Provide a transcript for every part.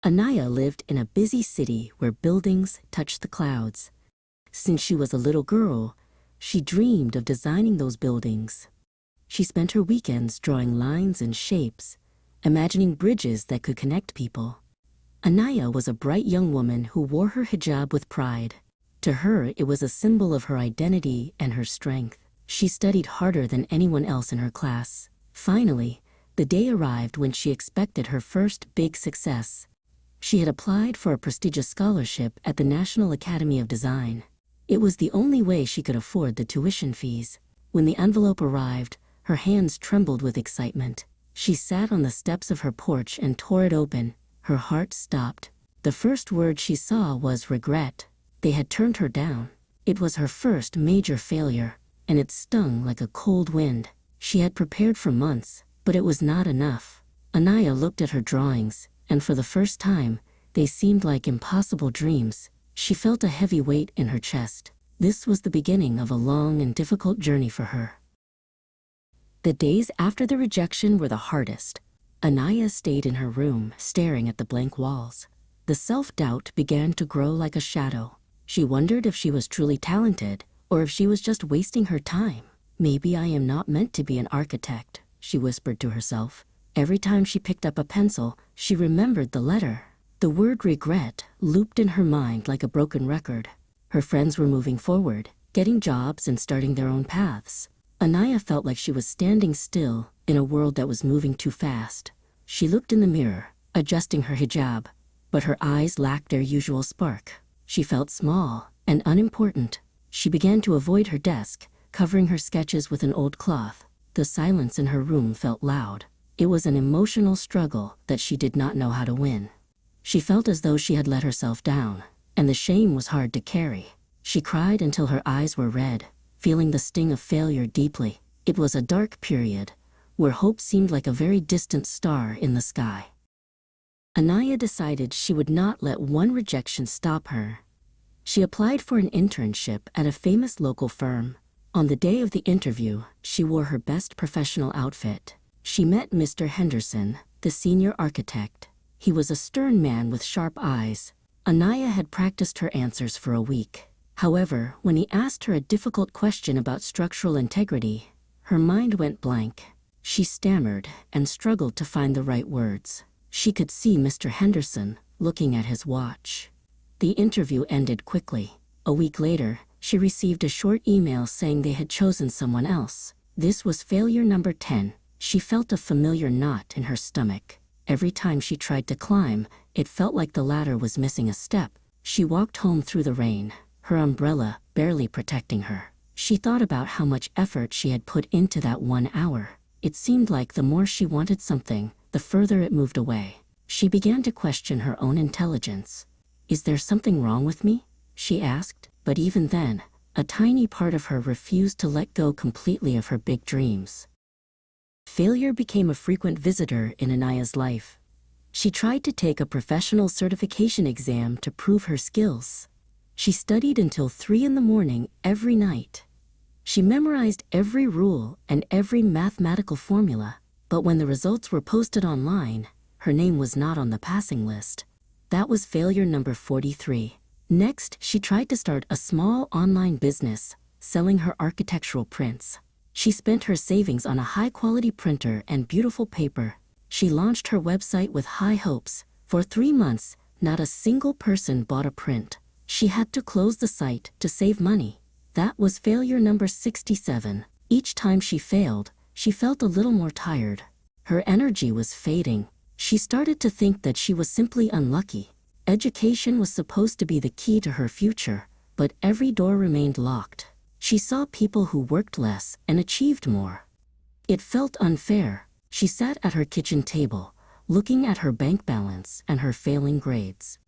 Anaya lived in a busy city where buildings touched the clouds. Since she was a little girl, she dreamed of designing those buildings. She spent her weekends drawing lines and shapes, imagining bridges that could connect people. Anaya was a bright young woman who wore her hijab with pride. To her, it was a symbol of her identity and her strength. She studied harder than anyone else in her class. Finally, the day arrived when she expected her first big success. She had applied for a prestigious scholarship at the National Academy of Design. It was the only way she could afford the tuition fees. When the envelope arrived, her hands trembled with excitement. She sat on the steps of her porch and tore it open. Her heart stopped. The first word she saw was regret. They had turned her down. It was her first major failure, and it stung like a cold wind. She had prepared for months, but it was not enough. Anaya looked at her drawings, and for the first time, they seemed like impossible dreams. She felt a heavy weight in her chest. This was the beginning of a long and difficult journey for her. The days after the rejection were the hardest. Anaya stayed in her room, staring at the blank walls. The self-doubt began to grow like a shadow. She wondered if she was truly talented, or if she was just wasting her time. "Maybe I am not meant to be an architect," she whispered to herself. Every time she picked up a pencil, she remembered the letter. The word regret looped in her mind like a broken record. Her friends were moving forward, getting jobs and starting their own paths. Anaya felt like she was standing still in a world that was moving too fast. She looked in the mirror, adjusting her hijab, but her eyes lacked their usual spark. She felt small and unimportant. She began to avoid her desk, covering her sketches with an old cloth. The silence in her room felt loud. It was an emotional struggle that she did not know how to win. She felt as though she had let herself down, and the shame was hard to carry. She cried until her eyes were red, feeling the sting of failure deeply. It was a dark period, where hope seemed like a very distant star in the sky. Anaya decided she would not let one rejection stop her. She applied for an internship at a famous local firm. On the day of the interview, she wore her best professional outfit. She met Mr. Henderson, the senior architect. He was a stern man with sharp eyes. Anaya had practiced her answers for a week. However, when he asked her a difficult question about structural integrity, her mind went blank. She stammered and struggled to find the right words. She could see Mr. Henderson looking at his watch. The interview ended quickly. A week later, she received a short email saying they had chosen someone else. This was failure number 10. She felt a familiar knot in her stomach. Every time she tried to climb, it felt like the ladder was missing a step. She walked home through the rain, her umbrella barely protecting her. She thought about how much effort she had put into that 1 hour. It seemed like the more she wanted something, the further it moved away. She began to question her own intelligence. "Is there something wrong with me?" she asked. But even then, a tiny part of her refused to let go completely of her big dreams. Failure became a frequent visitor in Anaya's life. She tried to take a professional certification exam to prove her skills. She studied until 3 in the morning every night. She memorized every rule and every mathematical formula, but when the results were posted online, her name was not on the passing list. That was failure number 43. Next, she tried to start a small online business, selling her architectural prints. She spent her savings on a high-quality printer and beautiful paper. She launched her website with high hopes. For 3 months, not a single person bought a print. She had to close the site to save money. That was failure number 67. Each time she failed, she felt a little more tired. Her energy was fading. She started to think that she was simply unlucky. Education was supposed to be the key to her future, but every door remained locked. She saw people who worked less and achieved more. It felt unfair. She sat at her kitchen table, looking at her bank balance and her failing grades.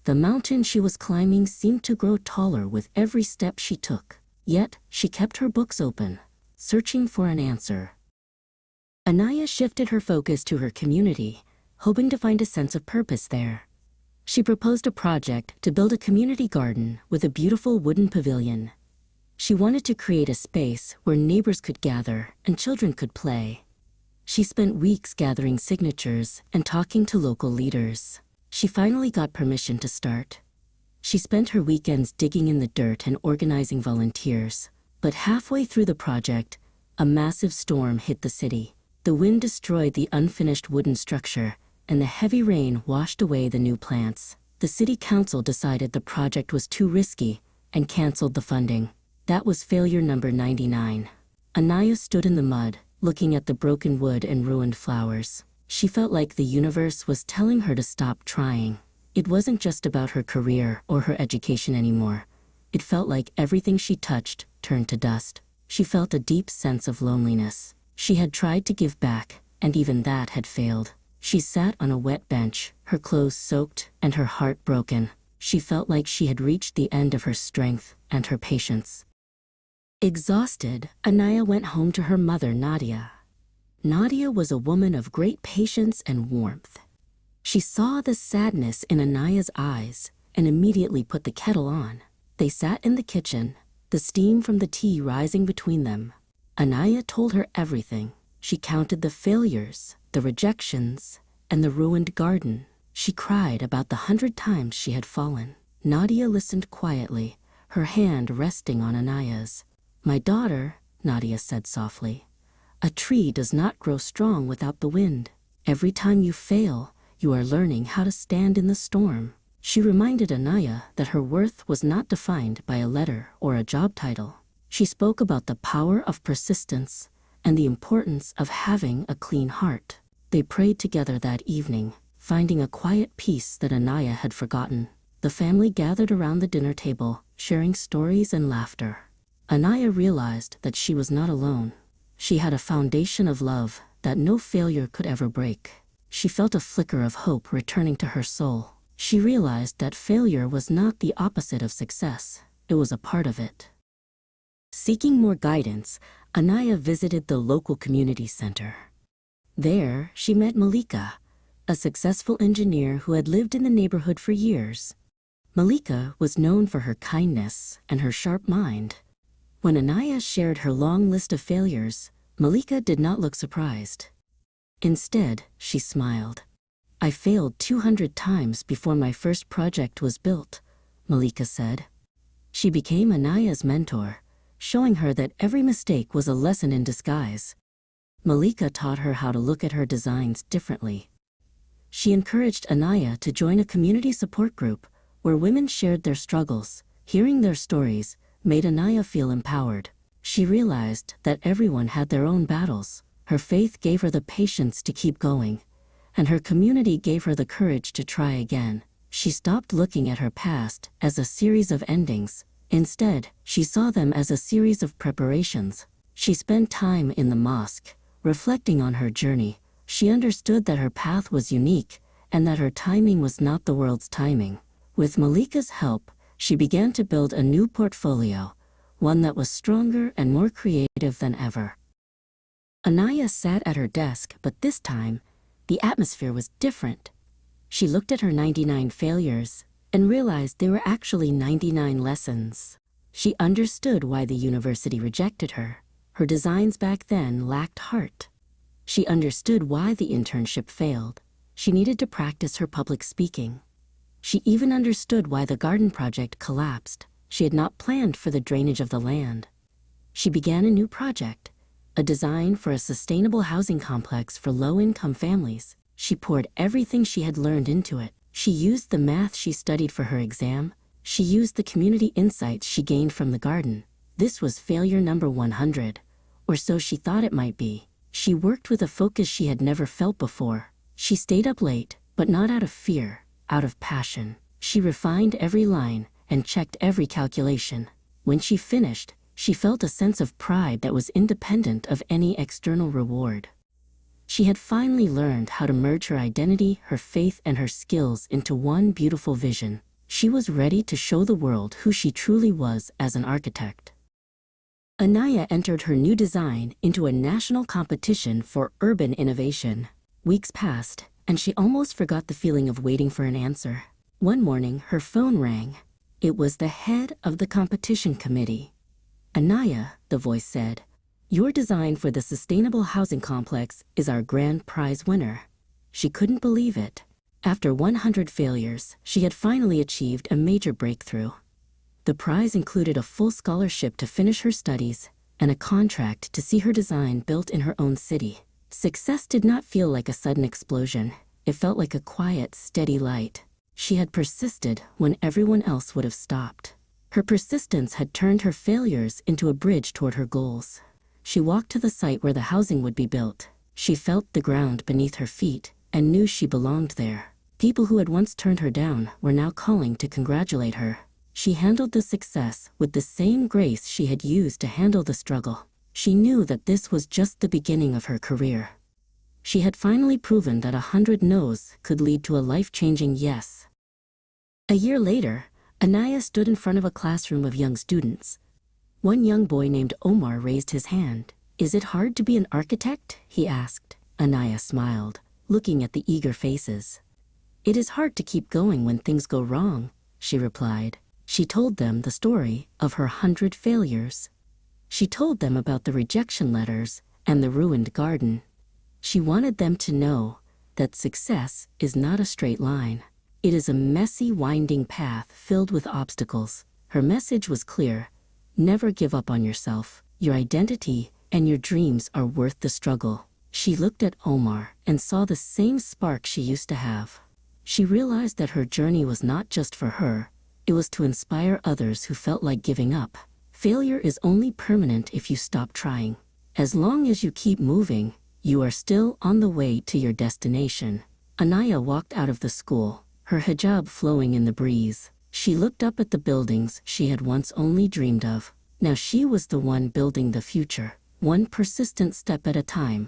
The mountain she was climbing seemed to grow taller with every step she took. Yet, she kept her books open, searching for an answer. Anaya shifted her focus to her community, hoping to find a sense of purpose there. She proposed a project to build a community garden with a beautiful wooden pavilion. She wanted to create a space where neighbors could gather and children could play. She spent weeks gathering signatures and talking to local leaders. She finally got permission to start. She spent her weekends digging in the dirt and organizing volunteers. But halfway through the project, a massive storm hit the city. The wind destroyed the unfinished wooden structure, and the heavy rain washed away the new plants. The city council decided the project was too risky and canceled the funding. That was failure number 99. Anaya stood in the mud, looking at the broken wood and ruined flowers. She felt like the universe was telling her to stop trying. It wasn't just about her career or her education anymore. It felt like everything she touched turned to dust. She felt a deep sense of loneliness. She had tried to give back, and even that had failed. She sat on a wet bench, her clothes soaked and her heart broken. She felt like she had reached the end of her strength and her patience. Exhausted, Anaya went home to her mother, Nadia. Nadia was a woman of great patience and warmth. She saw the sadness in Anaya's eyes and immediately put the kettle on. They sat in the kitchen, the steam from the tea rising between them. Anaya told her everything. She counted the failures, the rejections, and the ruined garden. She cried about the 100 times she had fallen. Nadia listened quietly, her hand resting on Anaya's. "My daughter," Nadia said softly, "a tree does not grow strong without the wind. Every time you fail, you are learning how to stand in the storm." She reminded Anaya that her worth was not defined by a letter or a job title. She spoke about the power of persistence and the importance of having a clean heart. They prayed together that evening, finding a quiet peace that Anaya had forgotten. The family gathered around the dinner table, sharing stories and laughter. Anaya realized that she was not alone. She had a foundation of love that no failure could ever break. She felt a flicker of hope returning to her soul. She realized that failure was not the opposite of success. It was a part of it. Seeking more guidance, Anaya visited the local community center. There, she met Malika, a successful engineer who had lived in the neighborhood for years. Malika was known for her kindness and her sharp mind. When Anaya shared her long list of failures, Malika did not look surprised. Instead, she smiled. "I failed 200 times before my first project was built," Malika said. She became Anaya's mentor, showing her that every mistake was a lesson in disguise. Malika taught her how to look at her designs differently. She encouraged Anaya to join a community support group where women shared their struggles. Hearing their stories made Anaya feel empowered. She realized that everyone had their own battles. Her faith gave her the patience to keep going, and her community gave her the courage to try again. She stopped looking at her past as a series of endings. Instead, she saw them as a series of preparations. She spent time in the mosque, reflecting on her journey. She understood that her path was unique and that her timing was not the world's timing. With Malika's help, she began to build a new portfolio, one that was stronger and more creative than ever. Anaya sat at her desk, but this time, the atmosphere was different. She looked at her 99 failures and realized they were actually 99 lessons. She understood why the university rejected her. Her designs back then lacked heart. She understood why the internship failed. She needed to practice her public speaking. She even understood why the garden project collapsed. She had not planned for the drainage of the land. She began a new project, a design for a sustainable housing complex for low-income families. She poured everything she had learned into it. She used the math she studied for her exam. She used the community insights she gained from the garden. This was failure number 100, or so she thought it might be. She worked with a focus she had never felt before. She stayed up late, but not out of fear, out of passion. She refined every line and checked every calculation. When she finished, she felt a sense of pride that was independent of any external reward. She had finally learned how to merge her identity, her faith, and her skills into one beautiful vision. She was ready to show the world who she truly was as an architect. Anaya entered her new design into a national competition for urban innovation. Weeks passed, and she almost forgot the feeling of waiting for an answer. One morning, her phone rang. It was the head of the competition committee. "Anaya," the voice said, "your design for the sustainable housing complex is our grand prize winner." She couldn't believe it. After 100 failures, she had finally achieved a major breakthrough. The prize included a full scholarship to finish her studies and a contract to see her design built in her own city. Success did not feel like a sudden explosion. It felt like a quiet, steady light. She had persisted when everyone else would have stopped. Her persistence had turned her failures into a bridge toward her goals. She walked to the site where the housing would be built. She felt the ground beneath her feet and knew she belonged there. People who had once turned her down were now calling to congratulate her. She handled the success with the same grace she had used to handle the struggle. She knew that this was just the beginning of her career. She had finally proven that 100 no's could lead to a life-changing yes. A year later, Anaya stood in front of a classroom of young students. One young boy named Omar raised his hand. "Is it hard to be an architect?" he asked. Anaya smiled, looking at the eager faces. "It is hard to keep going when things go wrong," she replied. She told them the story of her 100 failures. She told them about the rejection letters and the ruined garden. She wanted them to know that success is not a straight line. It is a messy, winding path filled with obstacles. Her message was clear: never give up on yourself. Your identity and your dreams are worth the struggle. She looked at Omar and saw the same spark she used to have. She realized that her journey was not just for her. It was to inspire others who felt like giving up. Failure is only permanent if you stop trying. As long as you keep moving, you are still on the way to your destination. Anaya walked out of the school, her hijab flowing in the breeze. She looked up at the buildings she had once only dreamed of. Now she was the one building the future, one persistent step at a time.